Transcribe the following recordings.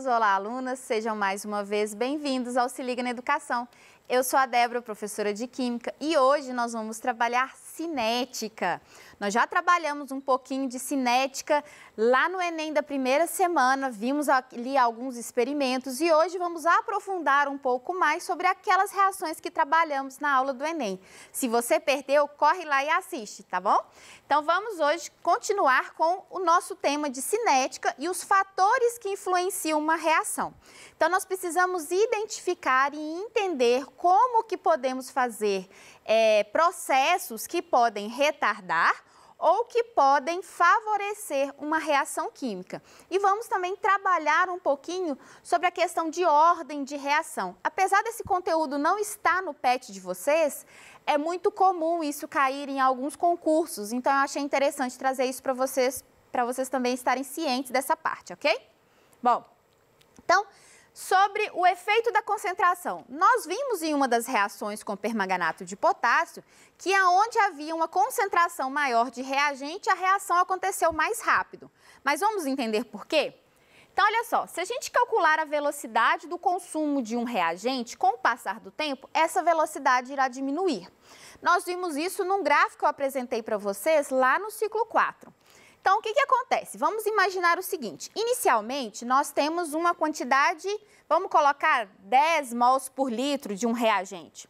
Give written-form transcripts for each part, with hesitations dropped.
olá alunas, sejam mais uma vez bem-vindos ao Se Liga na Educação. Eu sou a Débora, professora de Química, e hoje nós vamos trabalhar cinética. Nós já trabalhamos um pouquinho de cinética lá no Enem da primeira semana, vimos ali alguns experimentos e hoje vamos aprofundar um pouco mais sobre aquelas reações que trabalhamos na aula do Enem. Se você perdeu, corre lá e assiste, tá bom? Então vamos hoje continuar com o nosso tema de cinética e os fatores que influenciam uma reação. Então nós precisamos identificar e entender como que podemos fazer processos que podem retardar ou que podem favorecer uma reação química. E vamos também trabalhar um pouquinho sobre a questão de ordem de reação. Apesar desse conteúdo não estar no PET de vocês, é muito comum isso cair em alguns concursos, então eu achei interessante trazer isso para vocês também estarem cientes dessa parte, ok? Bom, então, sobre o efeito da concentração, nós vimos em uma das reações com permanganato de potássio que aonde havia uma concentração maior de reagente, a reação aconteceu mais rápido. Mas vamos entender por quê? Então, olha só, se a gente calcular a velocidade do consumo de um reagente, com o passar do tempo, essa velocidade irá diminuir. Nós vimos isso num gráfico que eu apresentei para vocês lá no ciclo 4. Então, o que acontece? Vamos imaginar o seguinte, inicialmente nós temos uma quantidade, vamos colocar 10 mols por litro de um reagente.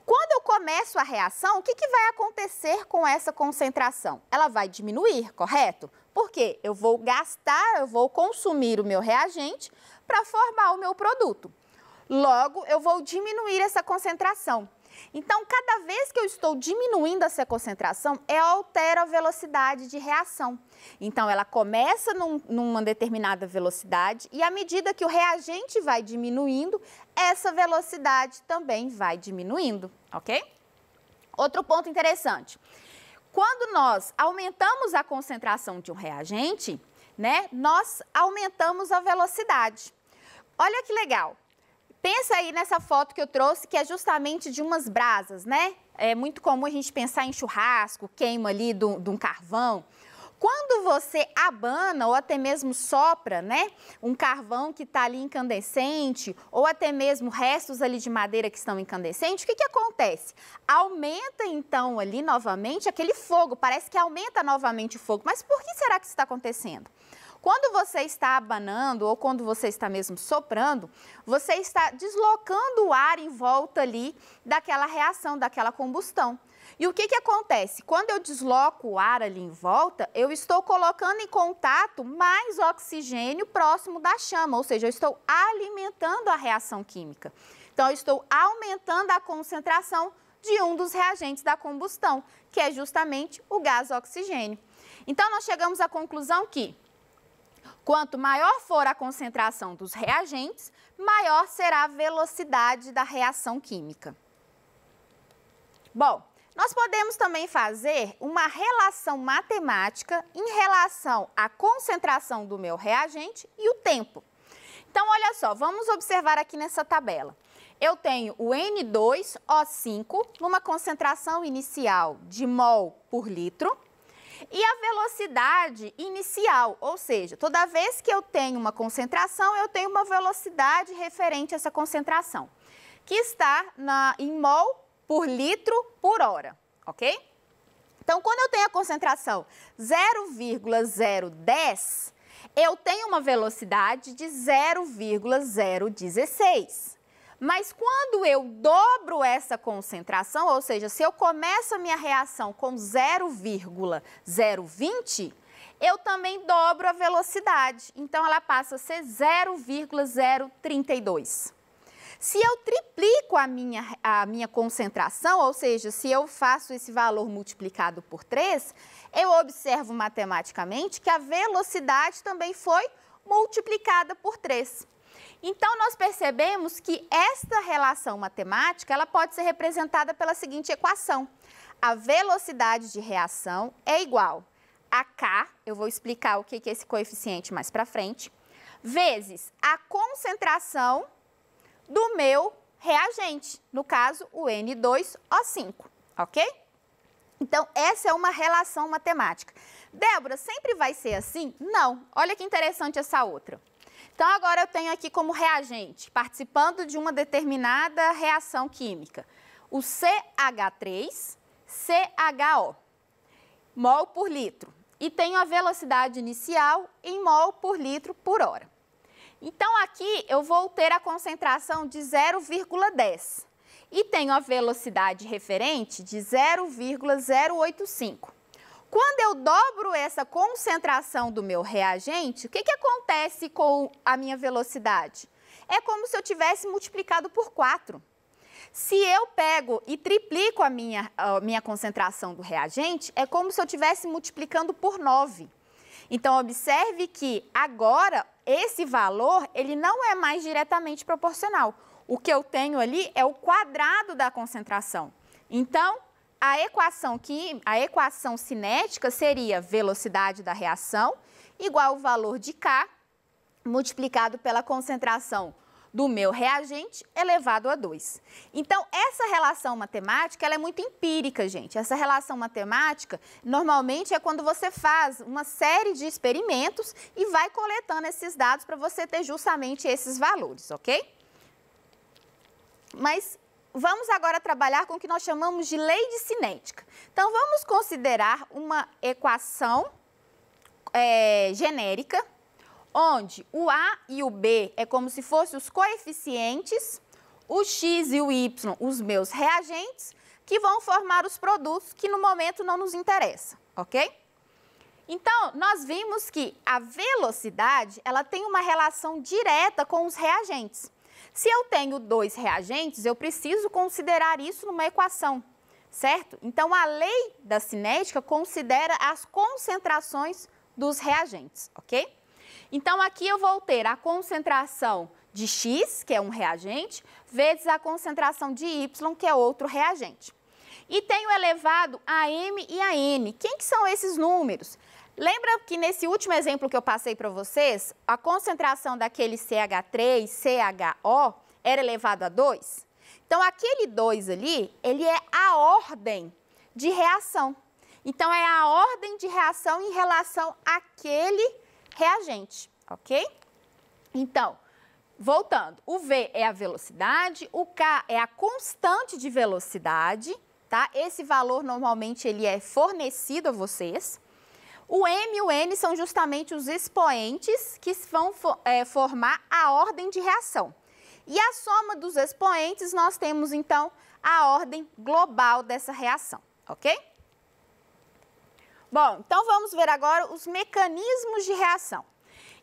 Quando eu começo a reação, o que vai acontecer com essa concentração? Ela vai diminuir, correto? Porque eu vou consumir o meu reagente para formar o meu produto. Logo, eu vou diminuir essa concentração. Então, cada vez que eu estou diminuindo essa concentração, eu altero a velocidade de reação. Então, ela começa numa determinada velocidade e à medida que o reagente vai diminuindo, essa velocidade também vai diminuindo, ok? Outro ponto interessante. Quando nós aumentamos a concentração de um reagente, nós aumentamos a velocidade. Olha que legal. Pensa aí nessa foto que eu trouxe, que é justamente de umas brasas, É muito comum a gente pensar em churrasco, queima ali de um carvão. Quando você abana ou até mesmo sopra, um carvão que está ali incandescente ou até mesmo restos ali de madeira que estão incandescentes, o que acontece? Aumenta então ali novamente aquele fogo, parece que aumenta novamente o fogo. Mas por que será que isso está acontecendo? Quando você está abanando ou quando você está mesmo soprando, você está deslocando o ar em volta ali daquela reação, daquela combustão. E o que acontece? Quando eu desloco o ar ali em volta, eu estou colocando em contato mais oxigênio próximo da chama, ou seja, eu estou alimentando a reação química. Então, eu estou aumentando a concentração de um dos reagentes da combustão, que é justamente o gás oxigênio. Então, nós chegamos à conclusão que quanto maior for a concentração dos reagentes, maior será a velocidade da reação química. Bom, nós podemos também fazer uma relação matemática em relação à concentração do meu reagente e o tempo. Então, olha só, vamos observar aqui nessa tabela. Eu tenho o N2O5 numa concentração inicial de mol por litro. E a velocidade inicial, ou seja, toda vez que eu tenho uma concentração, eu tenho uma velocidade referente a essa concentração, que está em mol por litro por hora, ok? Então, quando eu tenho a concentração 0,010, eu tenho uma velocidade de 0,016. Mas quando eu dobro essa concentração, ou seja, se eu começo a minha reação com 0,020, eu também dobro a velocidade. Então, ela passa a ser 0,032. Se eu triplico a minha concentração, ou seja, se eu faço esse valor multiplicado por 3, eu observo matematicamente que a velocidade também foi multiplicada por 3. Então, nós percebemos que esta relação matemática ela pode ser representada pela seguinte equação. A velocidade de reação é igual a K, eu vou explicar o que é esse coeficiente mais para frente, vezes a concentração do meu reagente, no caso, o N2O5, ok? Então, essa é uma relação matemática. Débora, sempre vai ser assim? Não. Olha que interessante essa outra. Então, agora eu tenho aqui como reagente, participando de uma determinada reação química, o CH3, CHO, mol por litro. E tenho a velocidade inicial em mol por litro por hora. Então, aqui eu vou ter a concentração de 0,10 e tenho a velocidade referente de 0,085. Quando eu dobro essa concentração do meu reagente, o que acontece com a minha velocidade? É como se eu tivesse multiplicado por 4. Se eu pego e triplico a minha concentração do reagente, é como se eu estivesse multiplicando por 9. Então, observe que agora esse valor ele não é mais diretamente proporcional. O que eu tenho ali é o quadrado da concentração. Então, a equação cinética seria velocidade da reação igual ao valor de K multiplicado pela concentração do meu reagente elevado a 2. Então, essa relação matemática ela é muito empírica, gente. Essa relação matemática, normalmente, é quando você faz uma série de experimentos e vai coletando esses dados para você ter justamente esses valores, ok? Mas vamos agora trabalhar com o que nós chamamos de lei de cinética. Então, vamos considerar uma equação genérica, onde o A e o B é como se fossem os coeficientes, o X e o Y, os meus reagentes, que vão formar os produtos que no momento não nos interessam, ok? Então, nós vimos que a velocidade, ela tem uma relação direta com os reagentes. Se eu tenho 2 reagentes, eu preciso considerar isso numa equação, certo? Então, a lei da cinética considera as concentrações dos reagentes, ok? Então, aqui eu vou ter a concentração de X, que é um reagente, vezes a concentração de Y, que é outro reagente. E tenho elevado a M e a N. Quem que são esses números? Lembra que nesse último exemplo que eu passei para vocês, a concentração daquele CH3, CHO, era elevado a 2? Então, aquele 2 ali, ele é a ordem de reação. Então, é a ordem de reação em relação àquele reagente, ok? Então, voltando, o V é a velocidade, o K é a constante de velocidade, tá? Esse valor, normalmente, ele é fornecido a vocês. O M e o N são justamente os expoentes que vão formar a ordem de reação. E a soma dos expoentes, nós temos, então, a ordem global dessa reação, ok? Bom, então vamos ver agora os mecanismos de reação.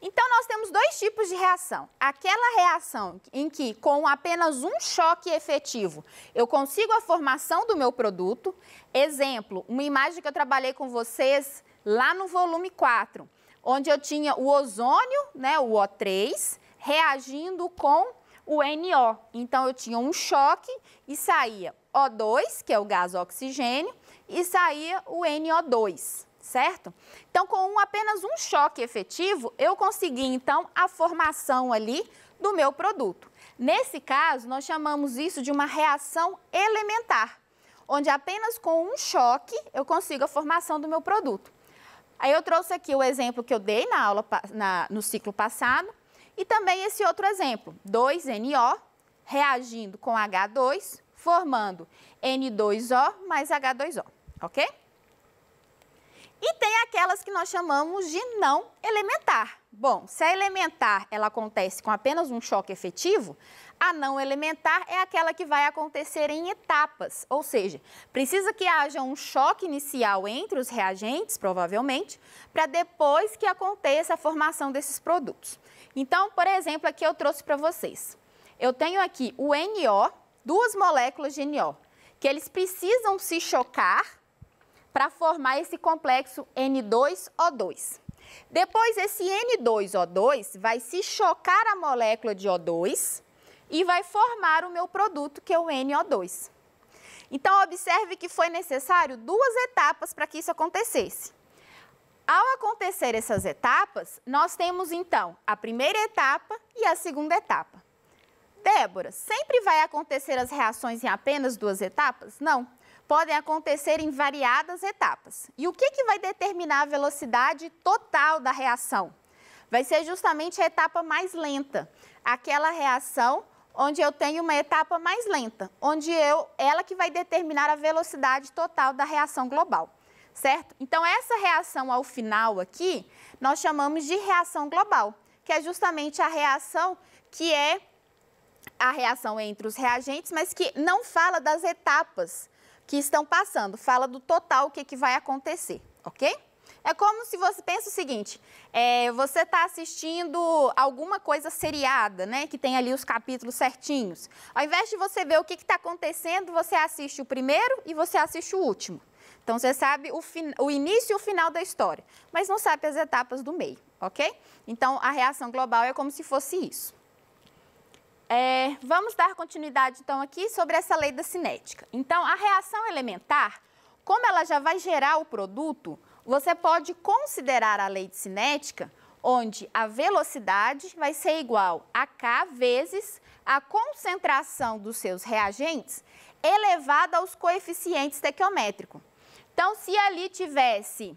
Então, nós temos 2 tipos de reação. Aquela reação em que, com apenas um choque efetivo, eu consigo a formação do meu produto. Exemplo, uma imagem que eu trabalhei com vocês lá no volume 4, onde eu tinha o ozônio, né, o O3, reagindo com o NO. Então, eu tinha um choque e saía O2, que é o gás oxigênio, e saía o NO2, certo? Então, com apenas um choque efetivo, eu consegui, então, a formação ali do meu produto. Nesse caso, nós chamamos isso de uma reação elementar, onde apenas com um choque eu consigo a formação do meu produto. Aí eu trouxe aqui o exemplo que eu dei na aula, no ciclo passado, e também esse outro exemplo, 2NO reagindo com H2, formando N2O mais H2O, ok? E tem aquelas que nós chamamos de não elementar. Bom, se a elementar ela acontece com apenas um choque efetivo, a não elementar é aquela que vai acontecer em etapas, ou seja, precisa que haja um choque inicial entre os reagentes, provavelmente, para depois que aconteça a formação desses produtos. Então, por exemplo, aqui eu trouxe para vocês. Eu tenho aqui o NO, 2 moléculas de NO, que eles precisam se chocar para formar esse complexo N2O2. Depois, esse N2O2 vai se chocar a molécula de O2 e vai formar o meu produto, que é o NO2. Então, observe que foi necessário 2 etapas para que isso acontecesse. Ao acontecer essas etapas, nós temos, então, a primeira etapa e a segunda etapa. Débora, sempre vai acontecer as reações em apenas 2 etapas? Não. Podem acontecer em variadas etapas. E o que vai determinar a velocidade total da reação? vai ser justamente a etapa mais lenta, aquela reação onde eu tenho uma etapa mais lenta, onde ela que vai determinar a velocidade total da reação global, certo? Então, essa reação ao final aqui, nós chamamos de reação global, que é justamente a reação que é a reação entre os reagentes, mas que não fala das etapas que estão passando, fala do total, o que vai acontecer, ok? É como se você pensa o seguinte, você está assistindo alguma coisa seriada, né, que tem ali os capítulos certinhos. Ao invés de você ver o que está acontecendo, você assiste o primeiro e você assiste o último. Então, você sabe o início e o final da história, mas não sabe as etapas do meio, ok? Então, a reação global é como se fosse isso. Vamos dar continuidade, então, aqui sobre essa lei da cinética. Então, a reação elementar, como ela já vai gerar o produto, você pode considerar a lei de cinética, onde a velocidade vai ser igual a K vezes a concentração dos seus reagentes elevada aos coeficientes estequiométricos. Então, se ali tivesse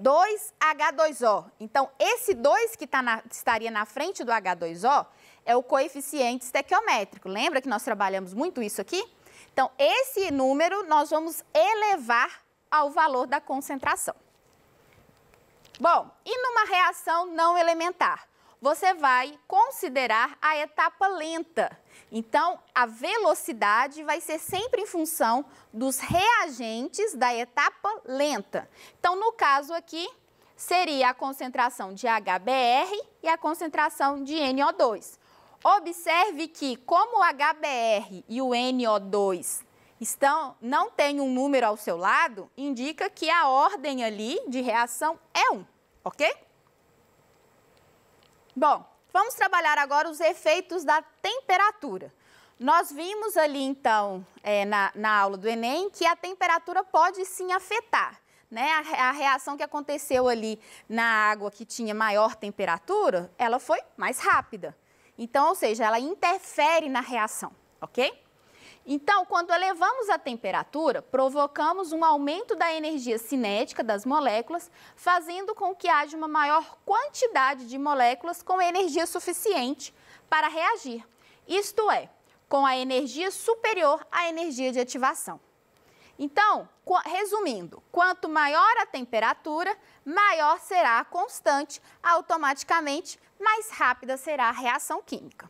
2H2O, então esse 2 que estaria na frente do H2O é o coeficiente estequiométrico. Lembra que nós trabalhamos muito isso aqui? Então, esse número nós vamos elevar ao valor da concentração. Bom, e numa reação não elementar? Você vai considerar a etapa lenta. Então, a velocidade vai ser sempre em função dos reagentes da etapa lenta. Então, no caso aqui, seria a concentração de HBr e a concentração de NO2. Observe que, como o HBr e o NO2 não tem um número ao seu lado, indica que a ordem ali de reação é 1, ok? Bom, vamos trabalhar agora os efeitos da temperatura. Nós vimos ali, então, na aula do Enem, que a temperatura pode sim afetar, né? A reação que aconteceu ali na água que tinha maior temperatura, ela foi mais rápida. Então, ou seja, ela interfere na reação, ok? Então, quando elevamos a temperatura, provocamos um aumento da energia cinética das moléculas, fazendo com que haja uma maior quantidade de moléculas com energia suficiente para reagir. Isto é, com a energia superior à energia de ativação. Então, resumindo, quanto maior a temperatura, maior será a constante, automaticamente mais rápida será a reação química.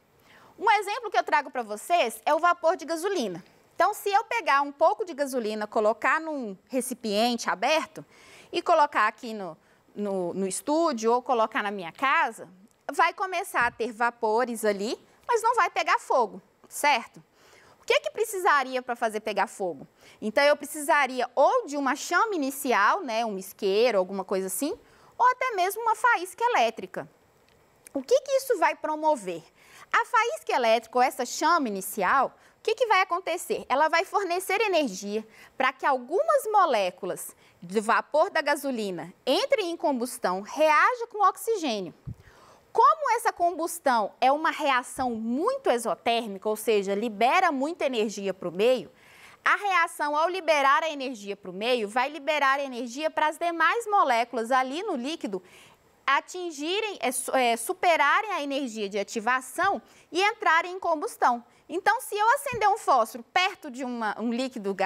Um exemplo que eu trago para vocês é o vapor de gasolina. Então, se eu pegar um pouco de gasolina, colocar num recipiente aberto e colocar aqui no estúdio ou colocar na minha casa, vai começar a ter vapores ali, mas não vai pegar fogo, certo? O que precisaria para fazer pegar fogo? Então, eu precisaria ou de uma chama inicial, né, um isqueiro, alguma coisa assim, ou até mesmo uma faísca elétrica. O que isso vai promover? A faísca elétrica, ou essa chama inicial, o que vai acontecer? Ela vai fornecer energia para que algumas moléculas de vapor da gasolina entrem em combustão, reajam com o oxigênio. Como essa combustão é uma reação muito exotérmica, ou seja, libera muita energia para o meio, a reação, ao liberar a energia para o meio, vai liberar energia para as demais moléculas ali no líquido superarem a energia de ativação e entrarem em combustão. Então, se eu acender um fósforo perto de um líquido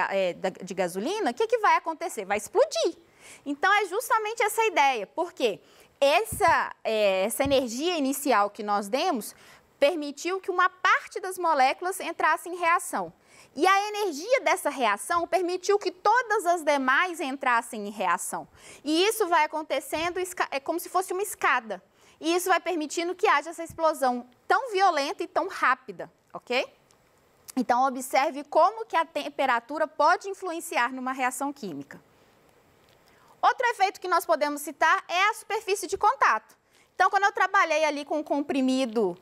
de gasolina, o que vai acontecer? Vai explodir. Então, é justamente essa ideia, porque essa energia inicial que nós demos permitiu que uma parte das moléculas entrasse em reação. E a energia dessa reação permitiu que todas as demais entrassem em reação. E isso vai acontecendo, é como se fosse uma escada. E isso vai permitindo que haja essa explosão tão violenta e tão rápida, ok? Então, observe como que a temperatura pode influenciar numa reação química. Outro efeito que nós podemos citar é a superfície de contato. Então, quando eu trabalhei ali com o comprimido,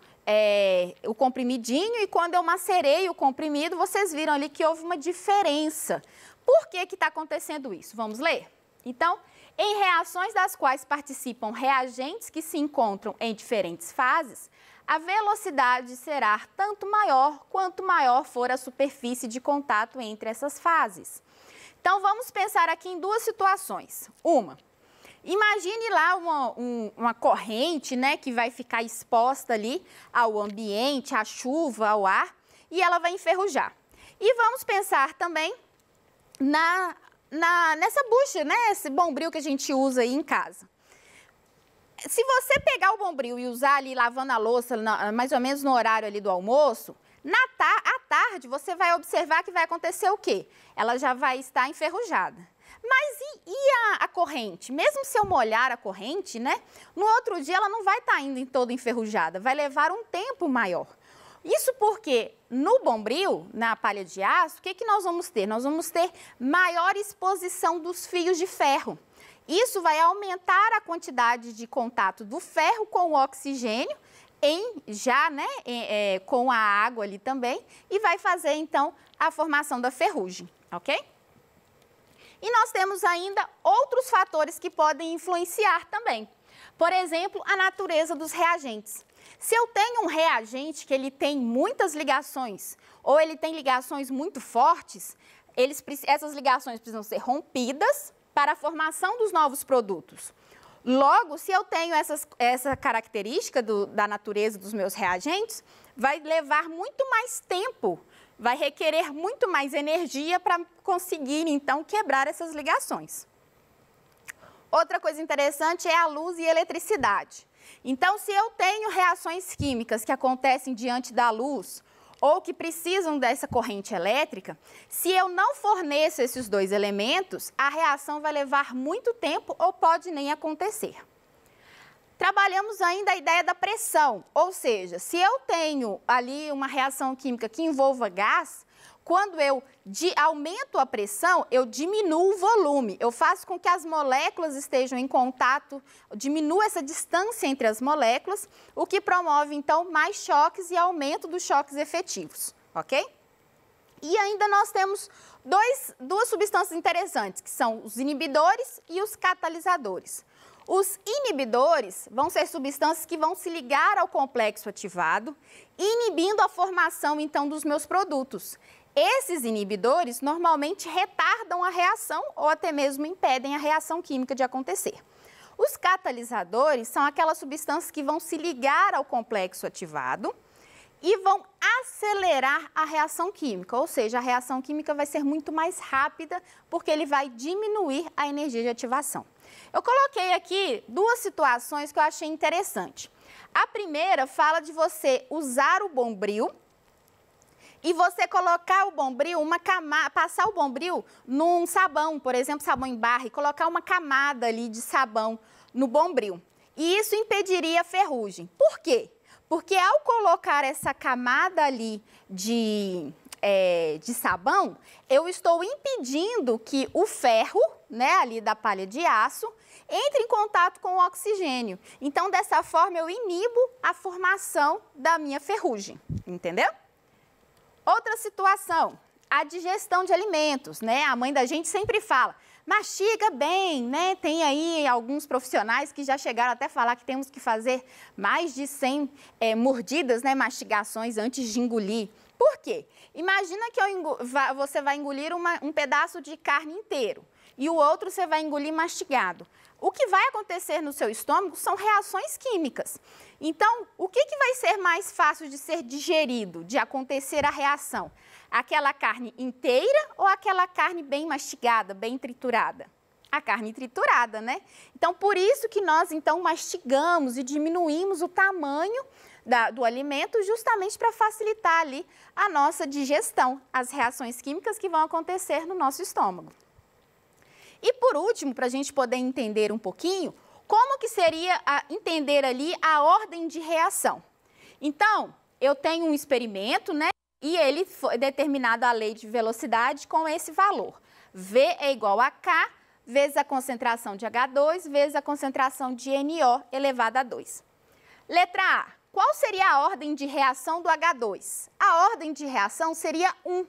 o comprimidinho, e quando eu macerei o comprimido, vocês viram ali que houve uma diferença. Por que está acontecendo isso? Vamos ler? Então, em reações das quais participam reagentes que se encontram em diferentes fases, a velocidade será tanto maior quanto maior for a superfície de contato entre essas fases. Então, vamos pensar aqui em duas situações. Uma, Imagine lá uma corrente, né, que vai ficar exposta ali ao ambiente, à chuva, ao ar, e ela vai enferrujar. E vamos pensar também nessa bucha, né, esse bombril que a gente usa aí em casa. Se você pegar o bombril e usar ali lavando a louça, mais ou menos no horário ali do almoço, à tarde você vai observar que vai acontecer o quê? Ela já vai estar enferrujada. Mas e a corrente? Mesmo se eu molhar a corrente, né, no outro dia ela não vai estar ainda toda enferrujada, vai levar um tempo maior. Isso porque no bombril, na palha de aço, o que nós vamos ter? Nós vamos ter maior exposição dos fios de ferro. Isso vai aumentar a quantidade de contato do ferro com o oxigênio, com a água ali também, e vai fazer então a formação da ferrugem, ok? E nós temos ainda outros fatores que podem influenciar também. Por exemplo, a natureza dos reagentes. Se eu tenho um reagente que ele tem muitas ligações ou ele tem ligações muito fortes, essas ligações precisam ser rompidas para a formação dos novos produtos. Logo, se eu tenho essa característica da natureza dos meus reagentes, vai levar muito mais tempo, vai requerer muito mais energia para conseguir, então, quebrar essas ligações. Outra coisa interessante é a luz e eletricidade. Então, se eu tenho reações químicas que acontecem diante da luz ou que precisam dessa corrente elétrica, se eu não forneço esses dois elementos, a reação vai levar muito tempo ou pode nem acontecer. Trabalhamos ainda a ideia da pressão, ou seja, se eu tenho ali uma reação química que envolva gás, quando eu aumento a pressão, eu diminuo o volume, eu faço com que as moléculas estejam em contato, diminuo essa distância entre as moléculas, o que promove, então, mais choques e aumento dos choques efetivos, ok? E ainda nós temos duas substâncias interessantes, que são os inibidores e os catalisadores. Os inibidores vão ser substâncias que vão se ligar ao complexo ativado, inibindo a formação, então, dos meus produtos. Esses inibidores normalmente retardam a reação ou até mesmo impedem a reação química de acontecer. Os catalisadores são aquelas substâncias que vão se ligar ao complexo ativado e vão acelerar a reação química, ou seja, a reação química vai ser muito mais rápida porque ele vai diminuir a energia de ativação. Eu coloquei aqui duas situações que eu achei interessante. A primeira fala de você usar o bombril e você colocar o bombril, passar o bombril num sabão, por exemplo, sabão em barra, e colocar uma camada ali de sabão no bombril. E isso impediria a ferrugem. Por quê? Porque ao colocar essa camada ali de sabão, eu estou impedindo que o ferro, né, ali da palha de aço, entre em contato com o oxigênio. Então, dessa forma, eu inibo a formação da minha ferrugem, entendeu? Outra situação, a digestão de alimentos, né? A mãe da gente sempre fala, mastiga bem, né? Tem aí alguns profissionais que já chegaram até a falar que temos que fazer mais de 100 mordidas, né? Mastigações antes de engolir. Por quê? Imagina que você vai engolir um pedaço de carne inteiro e o outro você vai engolir mastigado. O que vai acontecer no seu estômago são reações químicas. Então, o que vai ser mais fácil de ser digerido, de acontecer a reação? Aquela carne inteira ou aquela carne bem mastigada, bem triturada? A carne triturada, né? Então, por isso que nós, então, mastigamos e diminuímos o tamanho do alimento justamente para facilitar ali a nossa digestão, as reações químicas que vão acontecer no nosso estômago. E por último, para a gente poder entender um pouquinho, como que seria entender ali a ordem de reação? Então, eu tenho um experimento, né? E ele foi determinado a lei de velocidade com esse valor. V é igual a K vezes a concentração de H2 vezes a concentração de NO elevado a 2. Letra A. Qual seria a ordem de reação do H2? A ordem de reação seria 1,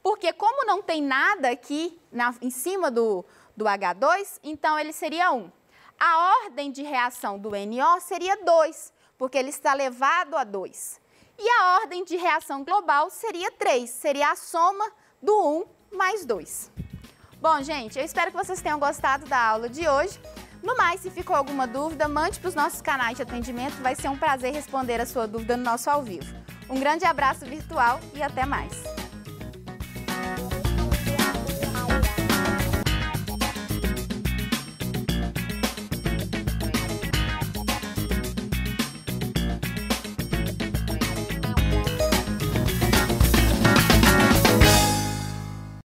porque como não tem nada aqui em cima do H2, então ele seria 1. A ordem de reação do NO seria 2, porque ele está elevado a 2. E a ordem de reação global seria 3, seria a soma do 1 mais 2. Bom, gente, eu espero que vocês tenham gostado da aula de hoje. No mais, se ficou alguma dúvida, mande para os nossos canais de atendimento, vai ser um prazer responder a sua dúvida no nosso ao vivo. Um grande abraço virtual e até mais!